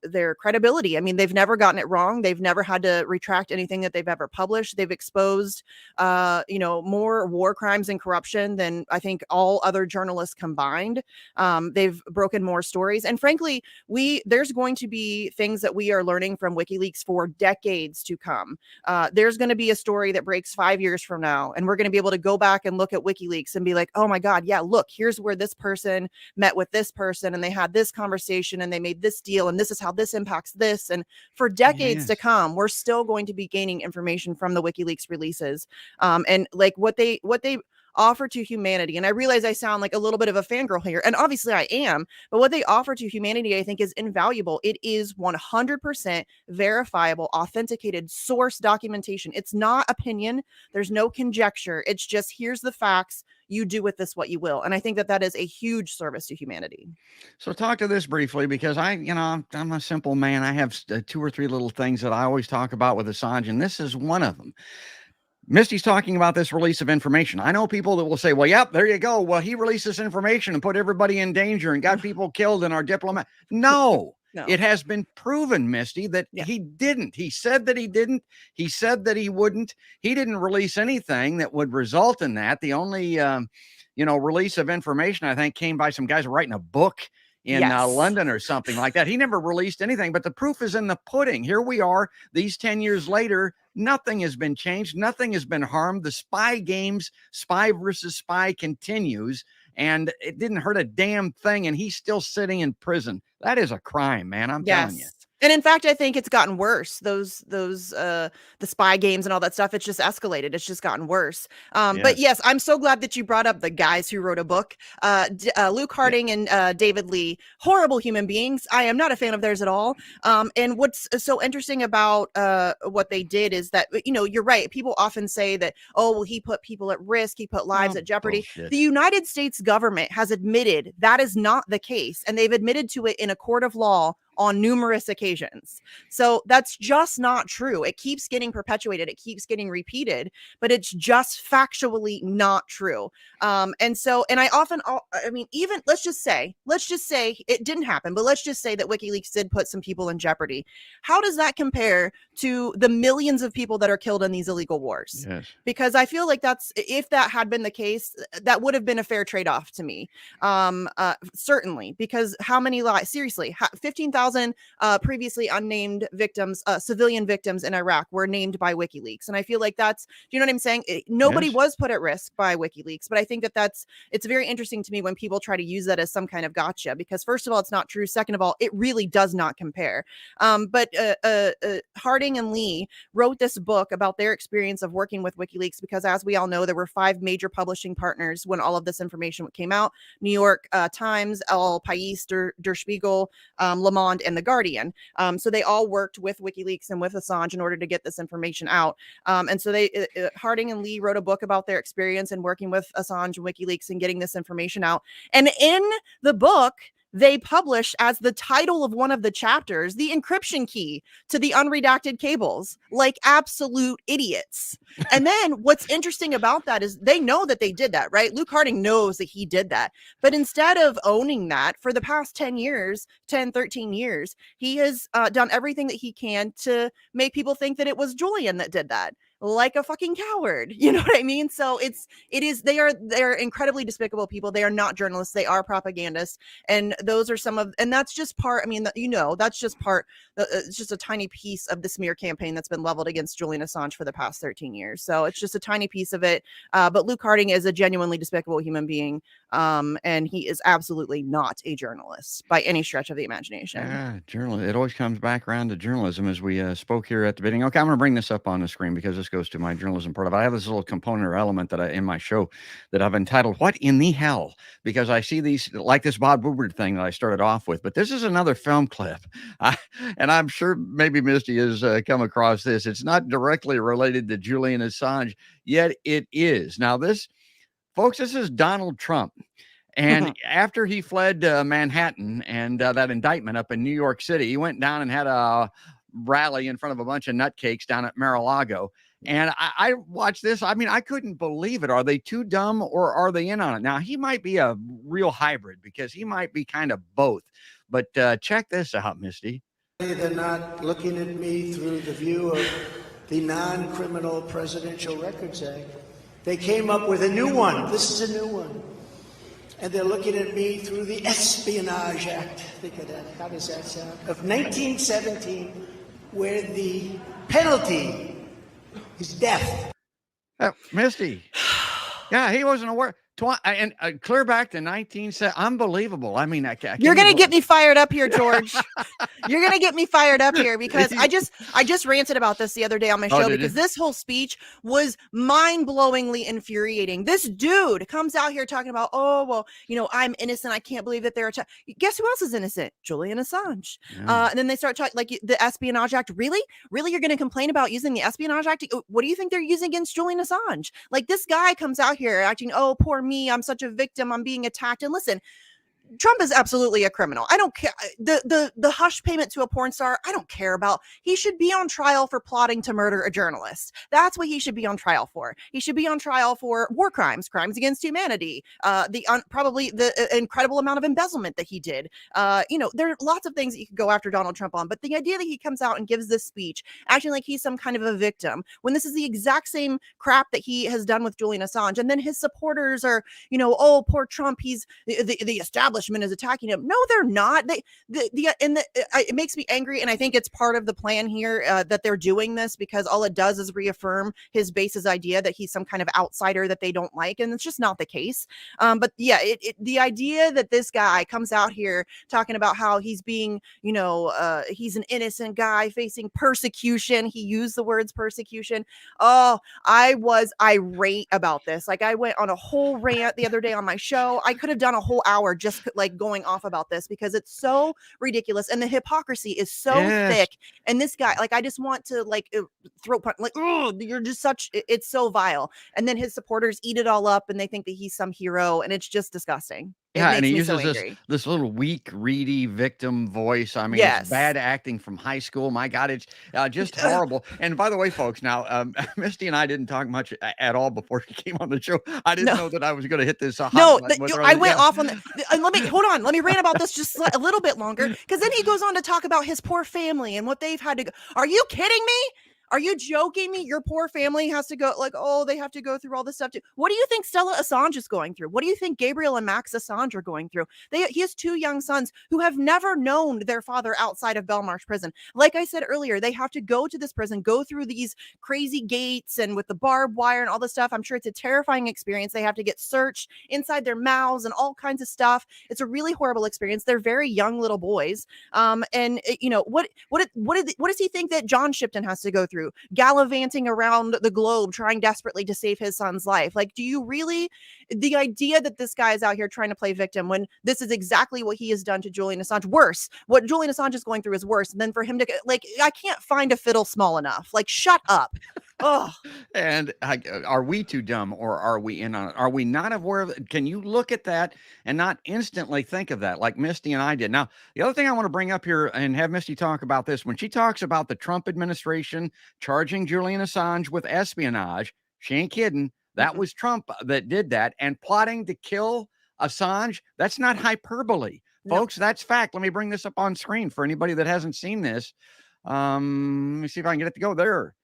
their credibility. I mean, they've never gotten it wrong. They've never had to retract anything that they've ever published. They've exposed, more war crimes and corruption than I think all other journalists combined. They've broken more stories. And frankly, there's going to be things that we are learning from WikiLeaks for decades to come. There's going to be a story that breaks 5 years from now, and we're going to be able to go back and look at WikiLeaks and be like, oh my God, yeah, look, here's where this person met with this person and they had this conversation and they made this deal and this is how this impacts this. And for decades to come, we're still going to be gaining information from the WikiLeaks releases. And like what they offer to humanity. And I realize I sound like a little bit of a fangirl here, and obviously I am, but what they offer to humanity, I think, is invaluable. It is 100% verifiable, authenticated source documentation. It's not opinion. There's no conjecture. It's just, here's the facts. You do with this what you will. And I think that is a huge service to humanity. So talk to this briefly, because I'm a simple man. I have 2 or 3 little things that I always talk about with Assange, and this is one of them. Misty's talking about this release of information. I know people that will say, well, yep, there you go. Well, he released this information and put everybody in danger and got people killed in our diplomat. No. No. It has been proven, Misty, that he didn't. He said that he didn't. He said that he wouldn't. He didn't release anything that would result in that. The only, release of information, I think, came by some guys writing a book in London or something like that. He never released anything, but the proof is in the pudding. Here we are, these 10 years later, nothing has been changed. Nothing has been harmed. The spy games, spy versus spy, continues. And it didn't hurt a damn thing. And he's still sitting in prison. That is a crime, man. I'm telling you. And in fact, I think it's gotten worse. Those the spy games and all that stuff, it's just escalated. It's just gotten worse. But yes, I'm so glad that you brought up the guys who wrote a book. Luke Harding and David Lee, horrible human beings. I am not a fan of theirs at all. And what's so interesting about what they did is that, you're right. People often say that, oh, well, he put people at risk. He put lives at jeopardy. Bullshit. The United States government has admitted that is not the case. And they've admitted to it in a court of law on numerous occasions. So that's just not true. It keeps getting perpetuated. It keeps getting repeated, but it's just factually not true. And even let's just say it didn't happen, but let's just say that WikiLeaks did put some people in jeopardy. How does that compare to the millions of people that are killed in these illegal wars? Yes. Because I feel like if that had been the case, that would have been a fair trade-off to me. Certainly, because how many lives, seriously, 15,000 2,000 previously unnamed victims, civilian victims in Iraq were named by WikiLeaks. And I feel like that's, do you know what I'm saying? Nobody Yes. was put at risk by WikiLeaks, but I think that it's very interesting to me when people try to use that as some kind of gotcha, because first of all, it's not true. Second of all, it really does not compare. But Harding and Lee wrote this book about their experience of working with WikiLeaks, because as we all know, there were 5 major publishing partners when all of this information came out: New York Times, El País, Der Spiegel, Le Monde, and The Guardian. So they all worked with WikiLeaks and with Assange in order to get this information out. And so Harding and Lee wrote a book about their experience in working with Assange and WikiLeaks and getting this information out. And in the book, they publish as the title of one of the chapters the encryption key to the unredacted cables, like absolute idiots. And then what's interesting about that is they know that they did that, right? Luke Harding knows that he did that. But instead of owning that, for the past 13 years, he has done everything that he can to make people think that it was Julian that did that, like a fucking coward. You know what I mean? So they are incredibly despicable people. They are not journalists. They are propagandists. And those are and that's just part, I mean, that's just part, it's just a tiny piece of the smear campaign that's been leveled against Julian Assange for the past 13 years. So it's just a tiny piece of it. But Luke Harding is a genuinely despicable human being. And he is absolutely not a journalist by any stretch of the imagination. Yeah, journalism. It always comes back around to journalism, as we spoke here at the beginning. Okay, I'm going to bring this up on the screen because this goes to my journalism part of it. I have this little component or element that in my show that I've entitled "What in the Hell?" because I see these, like this Bob Woodward thing that I started off with. But this is another film clip, and I'm sure maybe Misty has come across this. It's not directly related to Julian Assange, yet it is. Now, folks, this is Donald Trump. And after he fled Manhattan and that indictment up in New York City, he went down and had a rally in front of a bunch of nutcakes down at Mar-a-Lago. And I watched this. I mean, I couldn't believe it. Are they too dumb or are they in on it? Now, he might be a real hybrid because he might be kind of both. But check this out, Misty. They're not looking at me through the view of the Non-Criminal Presidential Records Act. They came up with a new one. This is a new one. And they're looking at me through the Espionage Act. Think of that. How does that sound? Of 1917, where the penalty is death. Misty. Yeah, he wasn't aware. And clear back to 1970. Unbelievable. I mean, you're going to get me fired up here, George. You're going to get me fired up here because I just ranted about this the other day on my show because this whole speech was mind-blowingly infuriating. This dude comes out here talking about, oh, well, I'm innocent. I can't believe that they're guess who else is innocent? Julian Assange. Yeah. And then they start talking like the Espionage Act. Really? You're going to complain about using the Espionage Act? What do you think they're using against Julian Assange? Like, this guy comes out here acting, oh, poor me, I'm such a victim, I'm being attacked. And listen, Trump is absolutely a criminal. I don't care. The hush payment to a porn star, I don't care about. He should be on trial for plotting to murder a journalist. That's what he should be on trial for. He should be on trial for war crimes, crimes against humanity, probably the incredible amount of embezzlement that he did. There are lots of things that you could go after Donald Trump on, but the idea that he comes out and gives this speech acting like he's some kind of a victim, when this is the exact same crap that he has done with Julian Assange, and then his supporters are, oh, poor Trump, he's the establishment is attacking him. No, they're not. It makes me angry, and I think it's part of the plan here that they're doing this because all it does is reaffirm his base's idea that he's some kind of outsider that they don't like, and it's just not the case. But yeah, the idea that this guy comes out here talking about how he's being, he's an innocent guy facing persecution. He used the words persecution. Oh, I was irate about this. Like, I went on a whole rant the other day on my show. I could have done a whole hour just like going off about this because it's so ridiculous and the hypocrisy is so thick. And this guy, like, I just want to throat punch, like, oh, you're just it's so vile. And then his supporters eat it all up and they think that he's some hero, and it's just disgusting. Yeah, and he uses this little weak, reedy victim voice. I mean, it's bad acting from high school. My God, it's just horrible. And by the way, folks, now Misty and I didn't talk much at all before she came on the show. I didn't know that I was going to hit this. I went off on the. And let me rant about this just a little bit longer, because then he goes on to talk about his poor family and what they've had to go. Are you kidding me? Are you joking me? Your poor family has to go, like, oh, they have to go through all this stuff too. What do you think Stella Assange is going through? What do you think Gabriel and Max Assange are going through? He has 2 young sons who have never known their father outside of Belmarsh prison. Like I said earlier, they have to go to this prison, go through these crazy gates and with the barbed wire and all this stuff. I'm sure it's a terrifying experience. They have to get searched inside their mouths and all kinds of stuff. It's a really horrible experience. They're very young little boys. And you know, what does he think that John Shipton has to go through? Gallivanting around the globe, trying desperately to save his son's life. Like, do you really, the idea that this guy is out here trying to play victim when this is exactly what he has done to Julian Assange, worse. What Julian Assange is going through is worse. And then for him to, like, I can't find a fiddle small enough. Like, shut up. Oh. And are we too dumb, or are we in on it? Are we not aware of it? Can you look at that and not instantly think of that like Misty and I did? Now, the other thing I want to bring up here and have Misty talk about this, when she talks about the Trump administration charging Julian Assange with espionage, she ain't kidding. That was Trump that did that, and plotting to kill Assange. That's not hyperbole, folks. That's fact. Let me bring this up on screen for anybody that hasn't seen this. Let me see if I can get it to go there.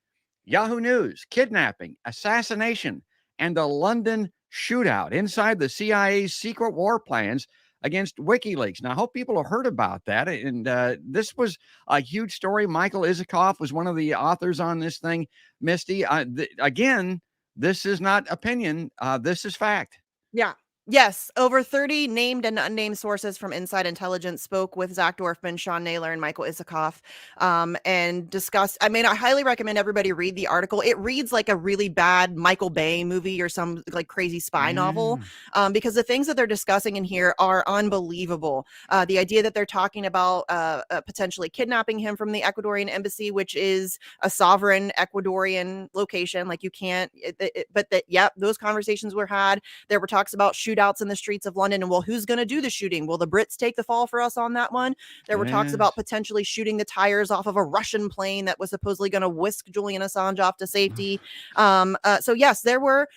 Yahoo News, kidnapping, assassination, and a London shootout inside the CIA's secret war plans against WikiLeaks. Now, I hope people have heard about that. And this was a huge story. Michael Isikoff was one of the authors on this thing. Misty, again, this is not opinion. This is fact. Yeah. Yes, over 30 named and unnamed sources from Inside Intelligence spoke with Zach Dorfman, Sean Naylor, and Michael Isikoff, and discussed. I mean, I highly recommend everybody read the article. It reads like a really bad Michael Bay movie or some like crazy spy novel, because the things that they're discussing in here are unbelievable. The idea that they're talking about potentially kidnapping him from the Ecuadorian embassy, which is a sovereign Ecuadorian location. Like, you can't, but that, yep, those conversations were had. There were talks about shootouts in the streets of London, and well, who's going to do the shooting? Will the Brits take the fall for us on that one? There were talks about potentially shooting the tires off of a Russian plane that was supposedly going to whisk Julian Assange off to safety. So yes, there were,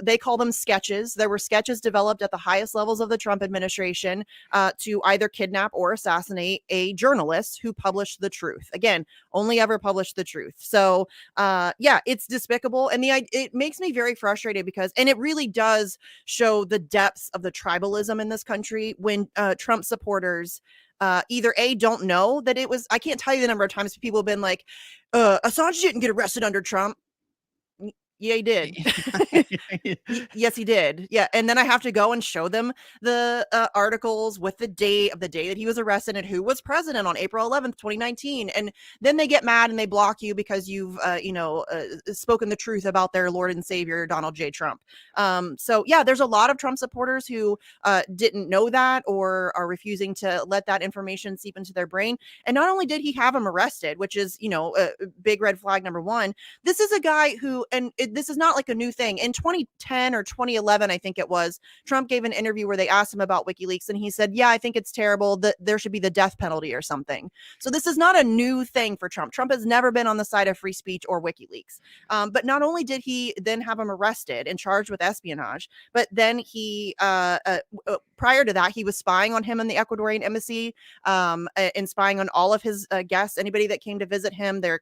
they call them sketches. There were sketches developed at the highest levels of the Trump administration to either kidnap or assassinate a journalist who published the truth. Again, only ever published the truth. So yeah, it's despicable. And it makes me very frustrated because, and it really does show the depths of the tribalism in this country when Trump supporters either don't know that it was, I can't tell you the number of times people have been like, Assange didn't get arrested under Trump. Yeah, he did. Yes, he did. Yeah. And then I have to go and show them the articles with the date of the day that he was arrested and who was president on April 11th, 2019. And then they get mad and they block you because you've, spoken the truth about their Lord and Savior, Donald J. Trump. So yeah, there's a lot of Trump supporters who didn't know that or are refusing to let that information seep into their brain. And not only did he have him arrested, which is, a big red flag number one, this is a guy who, and this is not like a new thing. In 2010 or 2011, I think it was, Trump gave an interview where they asked him about WikiLeaks, and he said, yeah, I think it's terrible that there should be the death penalty or something. So this is not a new thing for Trump. Trump has never been on the side of free speech or WikiLeaks. But not only did he then have him arrested and charged with espionage, but then he, prior to that, he was spying on him in the Ecuadorian embassy, and spying on all of his guests, anybody that came to visit him. Their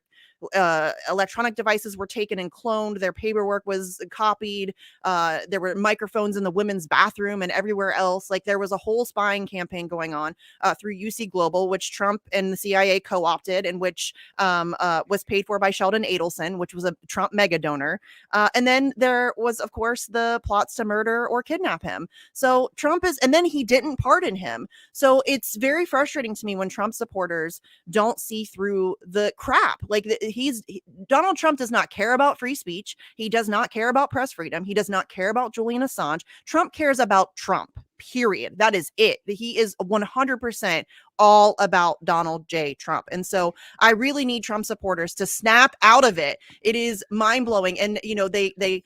electronic devices were taken and cloned. Their paperwork was copied. There were microphones in the women's bathroom and everywhere else. Like, there was a whole spying campaign going on through UC Global, which Trump and the CIA co-opted, and which was paid for by Sheldon Adelson, which was a Trump mega donor. And then there was, of course, the plots to murder or kidnap him. So Trump is, and then he didn't pardon him. So it's very frustrating to me when Trump supporters don't see through the crap. Like, Donald Trump does not care about free speech. He does not care about press freedom. He does not care about Julian Assange. Trump cares about Trump, period. That is it. He is 100% all about Donald J. Trump. And so I really need Trump supporters to snap out of it. It is mind-blowing. And, they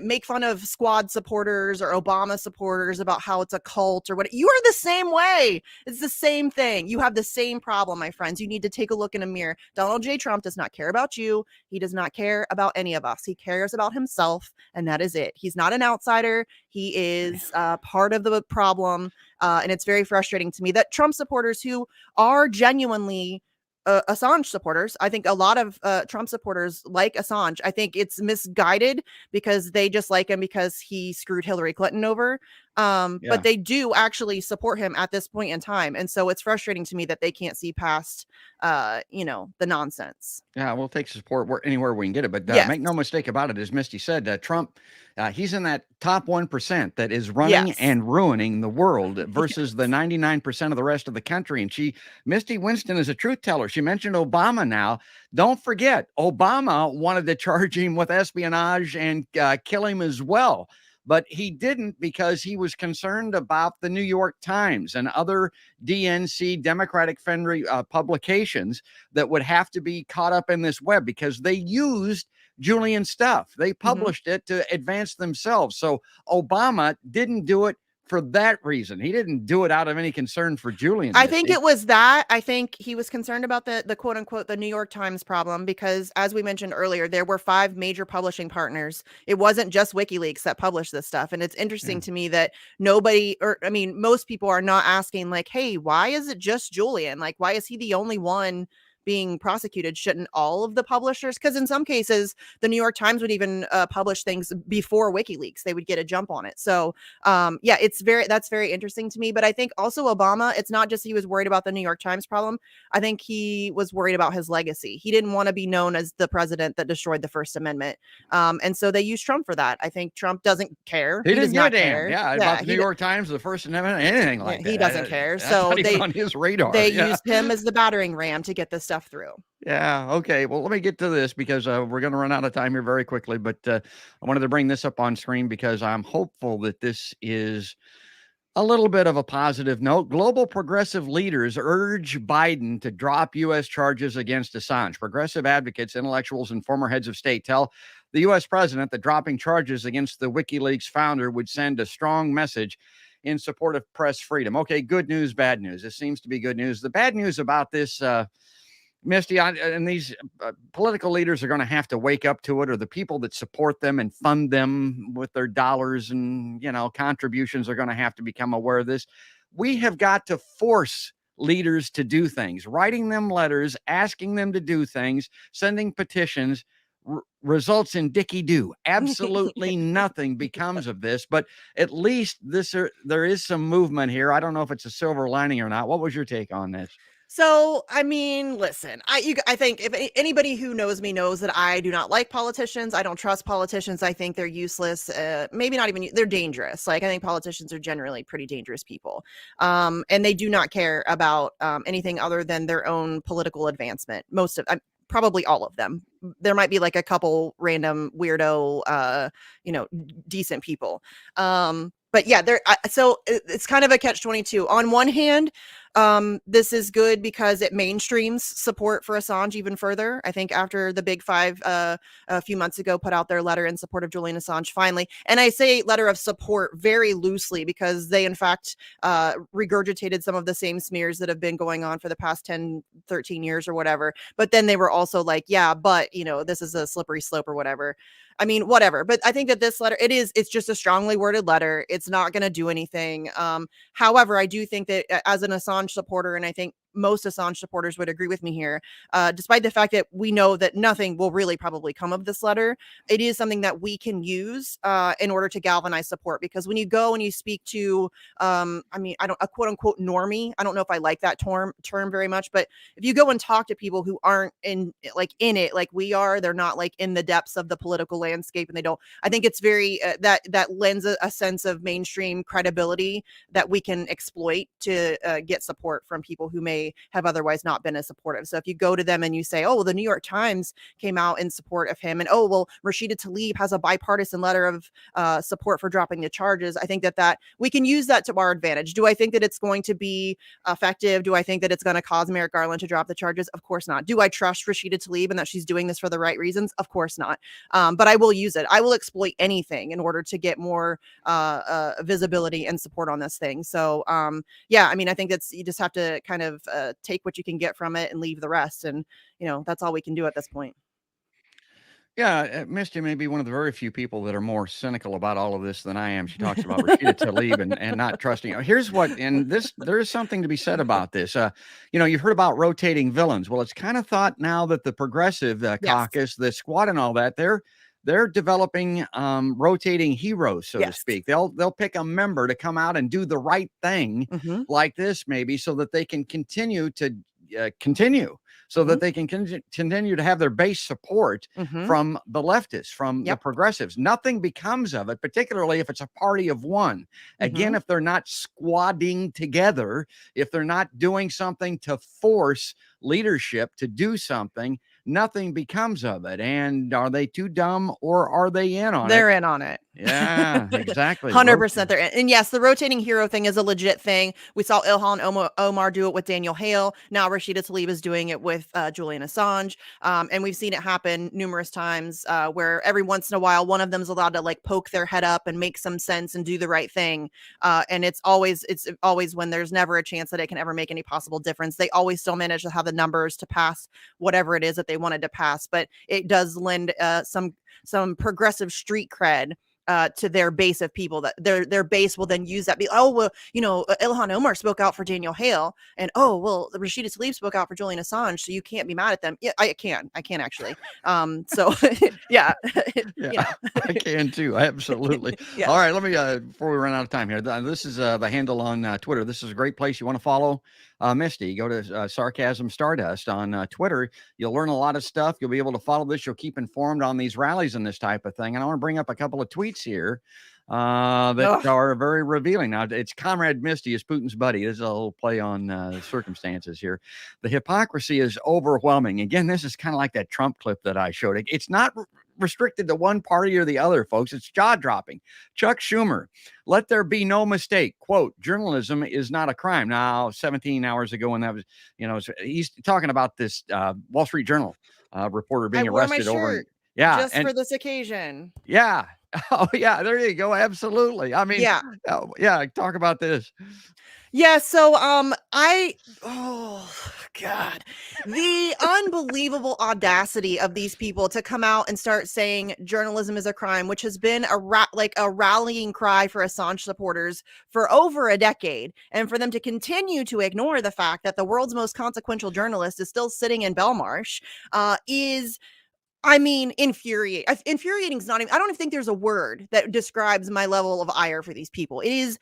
make fun of Squad supporters or Obama supporters about how it's a cult or what. You are the same way. It's the same thing. You have the same problem, my friends. You need to take a look in a mirror. Donald J. Trump does not care about you. He does not care about any of us. He cares about himself, and that is it. He's not an outsider. He is part of the problem. And it's very frustrating to me that Trump supporters who are genuinely Assange supporters. I think a lot of Trump supporters like Assange. I think it's misguided because they just like him because he screwed Hillary Clinton over. Yeah. But they do actually support him at this point in time. And so it's frustrating to me that they can't see past, the nonsense. Yeah, we'll take support anywhere we can get it. But Yes. make no mistake about it, as Misty said, Trump, he's in that top 1% that is running Yes. and ruining the world versus the 99% of the rest of the country. And Misty Winston is a truth teller. She mentioned Obama now. Don't forget, Obama wanted to charge him with espionage and kill him as well. But he didn't because he was concerned about the New York Times and other DNC Democratic-friendly publications that would have to be caught up in this web because they used Julian stuff. They published it to advance themselves. So Obama didn't do it for that reason. He didn't do it out of any concern for Julian. I think it was that. I think he was concerned about the quote unquote the New York Times problem because, as we mentioned earlier, there were 5 major publishing partners. It wasn't just WikiLeaks that published this stuff. And it's interesting to me that most people are not asking like, hey, why is it just Julian? Like, why is he the only one being prosecuted? Shouldn't all of the publishers? Because in some cases, the New York Times would even publish things before WikiLeaks. They would get a jump on it. So that's very interesting to me. But I think also Obama, it's not just he was worried about the New York Times problem. I think he was worried about his legacy. He didn't want to be known as the president that destroyed the First Amendment. And so they used Trump for that. I think Trump doesn't care. He does not care. Yeah, about the New York Times, the First Amendment, anything like that. He doesn't care. That's So not even on his radar. They used him as the battering ram to get this stuff through. Yeah. Okay. Well, let me get to this because we're going to run out of time here very quickly. But I wanted to bring this up on screen because I'm hopeful that this is a little bit of a positive note. Global progressive leaders urge Biden to drop U.S. charges against Assange. Progressive advocates, intellectuals, and former heads of state tell the U.S. president that dropping charges against the WikiLeaks founder would send a strong message in support of press freedom. Okay, good news, bad news. This seems to be good news. The bad news about this, Misty, and these political leaders are going to have to wake up to it, or the people that support them and fund them with their dollars and, contributions are going to have to become aware of this. We have got to force leaders to do things, writing them letters, asking them to do things, sending petitions, results in dicky-do. Absolutely nothing becomes of this, but at least there is some movement here. I don't know if it's a silver lining or not. What was your take on this? So, listen, I think if anybody who knows me knows that I do not like politicians. I don't trust politicians. I think they're useless. Maybe not even, they're dangerous. Like, I think politicians are generally pretty dangerous people. And they do not care about anything other than their own political advancement. Probably all of them. There might be like a couple random weirdo, decent people. But yeah, so it's kind of a catch-22. On one hand, this is good because it mainstreams support for Assange even further. I think after the Big Five a few months ago put out their letter in support of Julian Assange finally, and I say letter of support very loosely because they in fact regurgitated some of the same smears that have been going on for the past 10, 13 years or whatever. But then they were also like, yeah, but this is a slippery slope or whatever. Whatever. But I think that this letter, it's just a strongly worded letter. It's not going to do anything. However, I do think that as an Assange supporter, and I think most Assange supporters would agree with me here, despite the fact that we know that nothing will really probably come of this letter, it is something that we can use in order to galvanize support. Because when you go and you speak to, a quote unquote normie, I don't know if I like that term very much, but if you go and talk to people who aren't in it, like we are, they're not like in the depths of the political landscape, and I think it's very, that lends a sense of mainstream credibility that we can exploit to get support from people who may have otherwise not been as supportive. So if you go to them and you say, oh, well, the New York Times came out in support of him, and oh, well, Rashida Tlaib has a bipartisan letter of support for dropping the charges, I think that we can use that to our advantage. Do I think that it's going to be effective? Do I think that it's going to cause Merrick Garland to drop the charges? Of course not. Do I trust Rashida Tlaib and that she's doing this for the right reasons? Of course not. But I will use it. I will exploit anything in order to get more visibility and support on this thing. So I think you just have to kind of take what you can get from it and leave the rest. And, that's all we can do at this point. Yeah, Misty may be one of the very few people that are more cynical about all of this than I am. She talks about Rashida Tlaib and not trusting. Here's what, and this there is something to be said about this. You've heard about rotating villains. Well, it's kind of thought now that the progressive Yes. caucus, the squad, and all that, they're developing rotating heroes, so to Yes. speak. They'll pick a member to come out and do the right thing, Mhm. like this, maybe, so that they can continue to continue. So that they can continue to have their base support Mhm. from the leftists, from the Yep. progressives. Nothing becomes of it, particularly if it's a party of one. Again, Mhm. if they're not squadding together, if they're not doing something to force leadership to do something, nothing becomes of it. And are they too dumb, or are they in on it? They're in on it. Yeah, exactly. 100% they're in. And yes, the rotating hero thing is a legit thing. We saw Ilhan Omar do it with Daniel Hale. Now Rashida Tlaib is doing it with Julian Assange. And we've seen it happen numerous times where every once in a while, one of them is allowed to like poke their head up and make some sense and do the right thing. And it's always when there's never a chance that it can ever make any possible difference. They always still manage to have the numbers to pass whatever it is that they wanted to pass. But it does lend some progressive street cred to their base of people, that their base will then use that. Ilhan Omar spoke out for Daniel Hale, and Rashida Tlaib spoke out for Julian Assange, so you can't be mad at them. Yeah, I can actually. So yeah, Yeah, I can too. Absolutely. Yeah. All right. Let me, before we run out of time here, this is the handle on Twitter. This is a great place. You want to follow Misty, go to Sarcasm Stardust on Twitter. You'll learn a lot of stuff. You'll be able to follow this. You'll keep informed on these rallies and this type of thing. And I want to bring up a couple of tweets here that are very revealing. Now, it's Comrade Misty is Putin's buddy. This is a little play on circumstances here. The hypocrisy is overwhelming. Again, this is kind of like that Trump clip that I showed. It's not restricted to one party or the other, folks. It's jaw-dropping. Chuck Schumer, let there be no mistake. Quote, journalism is not a crime. Now, 17 hours ago, when that was, he's talking about this Wall Street Journal reporter being arrested over. Yeah. Just for this occasion. Yeah. Oh, yeah. There you go. Absolutely. I mean, yeah. Talk about this. Yeah, so God, the unbelievable audacity of these people to come out and start saying journalism is a crime, which has been a rallying cry for Assange supporters for over a decade, and for them to continue to ignore the fact that the world's most consequential journalist is still sitting in Belmarsh is infuriating. Infuriating is not even, I don't even think there's a word that describes my level of ire for these people. It is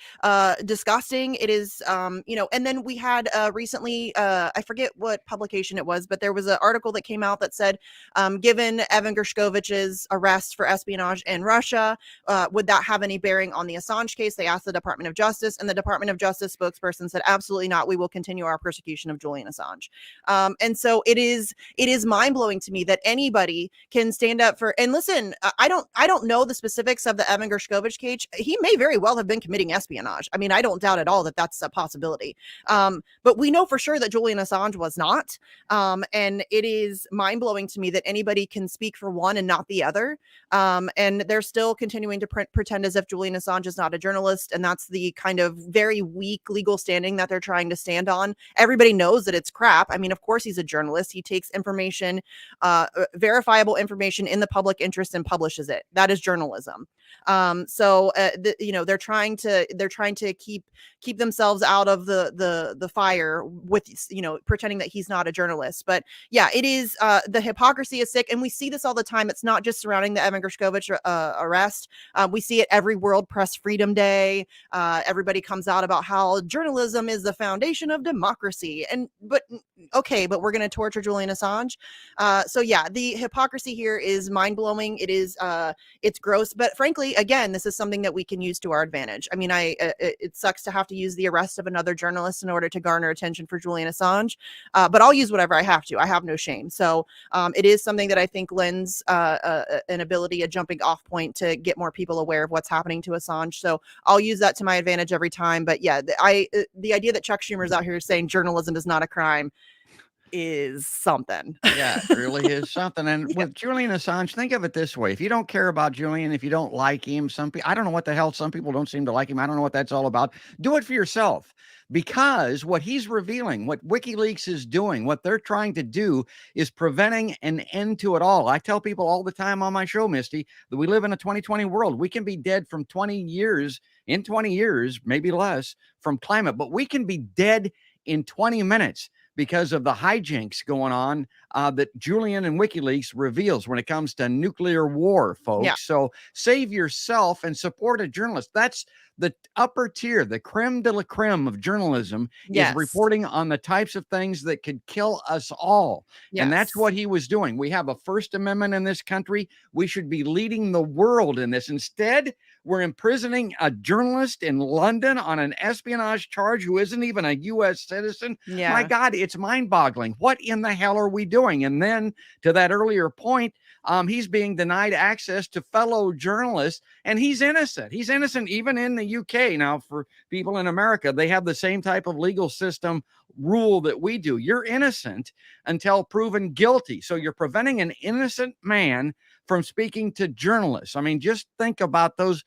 disgusting. It is, and then we had recently, I forget what publication it was, but there was an article that came out that said, given Evan Gershkovich's arrest for espionage in Russia, would that have any bearing on the Assange case? They asked the Department of Justice, and the Department of Justice spokesperson said, absolutely not. We will continue our persecution of Julian Assange. And so it is mind-blowing to me that anybody can stand up for, and listen, I don't know the specifics of the Evan Gershkovich case. He may very well have been committing espionage. I mean, I don't doubt at all that that's a possibility. But we know for sure that Julian Assange was not. And it is mind-blowing to me that anybody can speak for one and not the other. And they're still continuing to pretend as if Julian Assange is not a journalist. And that's the kind of very weak legal standing that they're trying to stand on. Everybody knows that it's crap. I mean, of course he's a journalist. He takes information, verifiable information in the public interest and publishes it. That is journalism. They're trying to keep themselves out of the fire with, pretending that he's not a journalist. But yeah, it is, the hypocrisy is sick. And we see this all the time. It's not just surrounding the Evan Gershkovich arrest. We see it every World Press Freedom Day. Everybody comes out about how journalism is the foundation of democracy. But we're going to torture Julian Assange. So yeah, the hypocrisy here is mind-blowing. It is, it's gross, but frankly, again, this is something that we can use to our advantage. I mean, it sucks to have to use the arrest of another journalist in order to garner attention for Julian Assange, but I'll use whatever I have to. I have no shame. So it is something that I think lends an ability, a jumping off point to get more people aware of what's happening to Assange. So I'll use that to my advantage every time. But yeah, the idea that Chuck Schumer is out here saying journalism is not a crime, is something. Yeah, it really is something. And Yeah. with Julian Assange, think of it this way. If you don't care about Julian, if you don't like him, some people, I don't know what the hell, some people don't seem to like him. I don't know what that's all about. Do it for yourself, because what he's revealing, what WikiLeaks is doing, what they're trying to do is preventing an end to it all. I tell people all the time on my show, Misty, that we live in a 2020 world. We can be dead from 20 years, in 20 years, maybe less, from climate, but we can be dead in 20 minutes because of the hijinks going on that Julian and WikiLeaks reveals when it comes to nuclear war, folks. Yeah. So save yourself and support a journalist. That's the upper tier, the creme de la creme of journalism, Yes. is reporting on the types of things that could kill us all. And that's Yes. what he was doing. We have a First Amendment in this country. We should be leading the world in this. Instead, we're imprisoning a journalist in London on an espionage charge who isn't even a U.S. citizen. Yeah. My God, it's mind-boggling. What in the hell are we doing? And then to that earlier point, he's being denied access to fellow journalists, and he's innocent. He's innocent even in the UK. Now, for people in America, they have the same type of legal system rule that we do. You're innocent until proven guilty. So you're preventing an innocent man from speaking to journalists. I mean, just think about those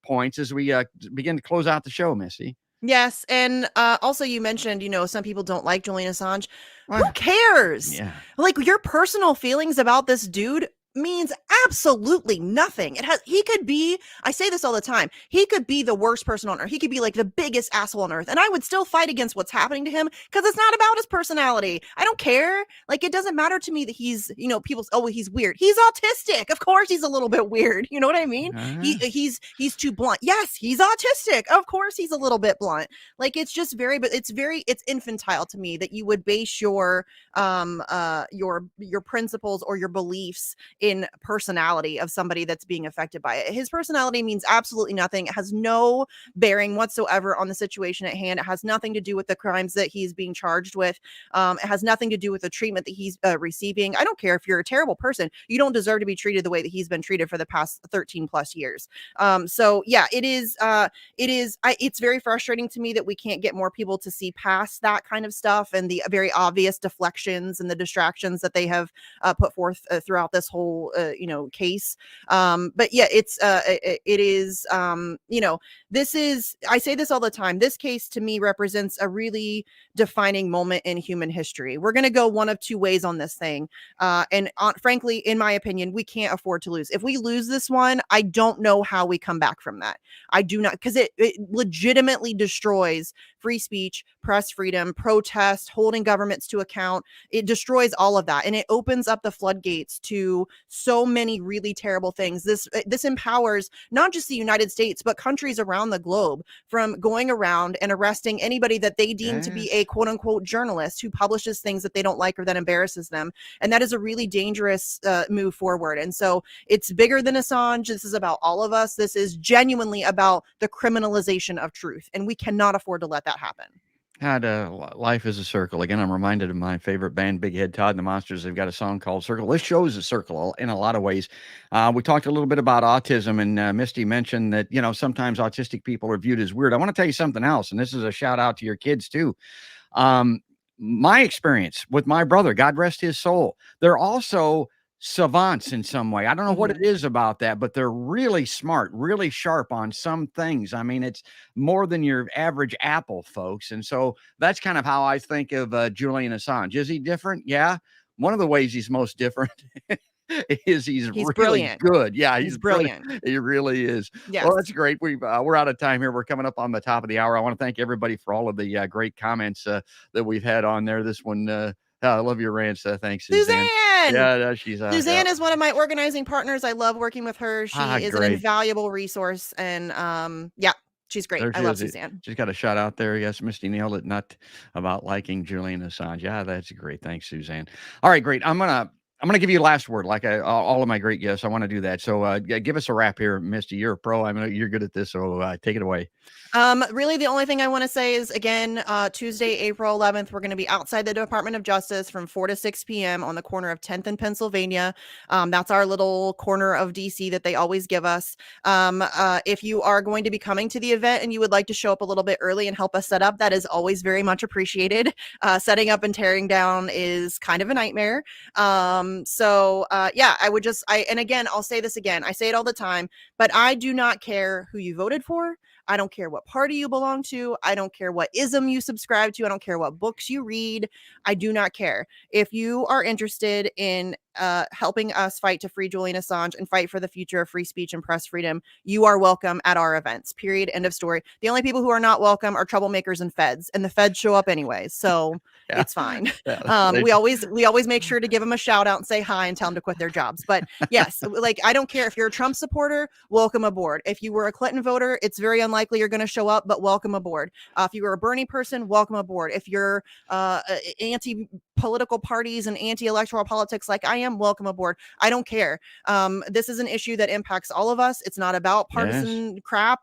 points as we begin to close out the show, Missy. Yes. And also you mentioned, some people don't like Julian Assange. Who Well, cares? yeah. Like, your personal feelings about this dude means absolutely nothing. He could be, I say this all the time, he could be the worst person on earth. He could be like the biggest asshole on earth, and I would still fight against what's happening to him, because it's not about his personality. I don't care. Like, it doesn't matter to me that he's, people, oh, he's weird. He's autistic. Of course he's a little bit weird. You know what I mean? He's too blunt. Yes, he's autistic. Of course he's a little bit blunt. Like, it's just it's infantile to me that you would base your principles or your beliefs in personality of somebody that's being affected by it. His personality means absolutely nothing. It has no bearing whatsoever on the situation at hand. It has nothing to do with the crimes that he's being charged with. It has nothing to do with the treatment that he's receiving. I don't care if you're a terrible person. You don't deserve to be treated the way that he's been treated for the past 13 plus years. So yeah, it's very frustrating to me that we can't get more people to see past that kind of stuff and the very obvious deflections and the distractions that they have put forth throughout this whole case. But yeah, it is this is, I say this all the time, this case to me represents a really defining moment in human history. We're going to go one of two ways on this thing, and frankly, in my opinion, we can't afford to lose. If we lose this one, I don't know how we come back from that. I do not, because it legitimately destroys free speech, press freedom, protest, holding governments to account. It destroys all of that, and it opens up the floodgates to so many really terrible things. This empowers not just the United States, but countries around the globe from going around and arresting anybody that they deem to be a quote unquote journalist who publishes things that they don't like or that embarrasses them. And that is a really dangerous move forward. And so it's bigger than Assange. This is about all of us. This is genuinely about the criminalization of truth, and we cannot afford to let that happen. God, life is a circle. Again, I'm reminded of my favorite band, Big Head Todd and the Monsters. They've got a song called Circle. This show is a circle in a lot of ways. We talked a little bit about autism, and Misty mentioned that, sometimes autistic people are viewed as weird. I want to tell you something else, and this is a shout out to your kids too. My experience with my brother, God rest his soul, they're also savants in some way. I don't know what it is about that, but they're really smart, really sharp on some things. I mean, it's more than your average apple, folks. And so that's kind of how I think of Julian Assange. Is he different? Yeah. One of the ways he's most different is he's really brilliant. Good. Yeah, he's brilliant. He really is. Yes. Well, that's great. We're out of time here. We're coming up on the top of the hour. I want to thank everybody for all of the great comments that we've had on there. This one, I love your rants. Thanks, Suzanne. Yeah, she's Suzanne is one of my organizing partners. I love working with her. She is great. an invaluable resource, and she's great. I love Suzanne. She's got a shout out there. Yes, Misty nailed it. Not about liking Julian Assange. Yeah, that's great. Thanks, Suzanne. All right, great. I'm gonna I'm going to give you last word, like all of my great guests. I want to do that. So give us a wrap here, Misty. You're a pro. I mean, you're good at this. So take it away. Really, the only thing I want to say is, again, Tuesday, April 11th, we're going to be outside the Department of Justice from 4 to 6 p.m. on the corner of 10th and Pennsylvania. That's our little corner of DC that they always give us. If you are going to be coming to the event and you would like to show up a little bit early and help us set up, that is always very much appreciated. Setting up and tearing down is kind of a nightmare. Yeah, and again, I'll say this again. I say it all the time, but I do not care who you voted for. I don't care what party you belong to. I don't care what ism you subscribe to. I don't care what books you read. I do not care. If you are interested in helping us fight to free Julian Assange and fight for the future of free speech and press freedom, you are welcome at our events. Period. End of story. The only people who are not welcome are troublemakers and feds, and the feds show up anyways, so Yeah. it's fine. Yeah, We always make sure to give them a shout out and say hi and tell them to quit their jobs. But yes, like, I don't care if you're a Trump supporter, welcome aboard. If you were a Clinton voter, it's very unlikely you're going to show up, but welcome aboard. If you were a Bernie person, welcome aboard. If you're anti-political parties and anti-electoral politics like I am, welcome aboard. I don't care. This is an issue that impacts all of us. It's not about partisan crap.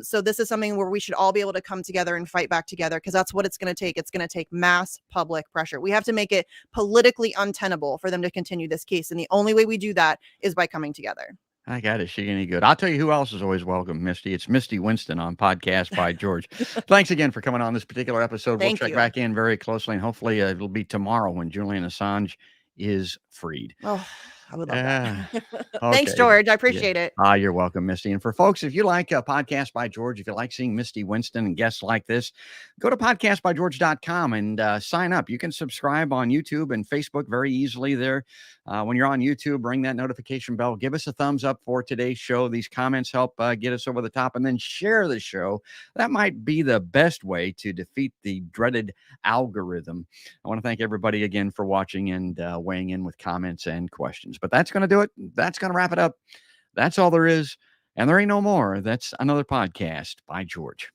So this is something where we should all be able to come together and fight back together, because that's what it's going to take. It's going to take mass public pressure. We have to make it politically untenable for them to continue this case. And the only way we do that is by coming together. I got it. She any good. I'll tell you who else is always welcome, Misty. It's Misty Winston on Podcast by George. Thanks again for coming on this particular episode. We'll check back in very closely, and hopefully it'll be tomorrow when Julian Assange is freed. Oh, I would love that. Okay. Thanks, George. I appreciate it. You're welcome, Misty. And for folks, if you like Podcast by George, if you like seeing Misty Winston and guests like this, go to podcastbygeorge.com and sign up. You can subscribe on YouTube and Facebook very easily there. When you're on YouTube, ring that notification bell. Give us a thumbs up for today's show. These comments help get us over the top, and then share the show. That might be the best way to defeat the dreaded algorithm. I want to thank everybody again for watching and weighing in with comments and questions. But that's going to do it. That's going to wrap it up. That's all there is. And there ain't no more. That's another Podcast by George.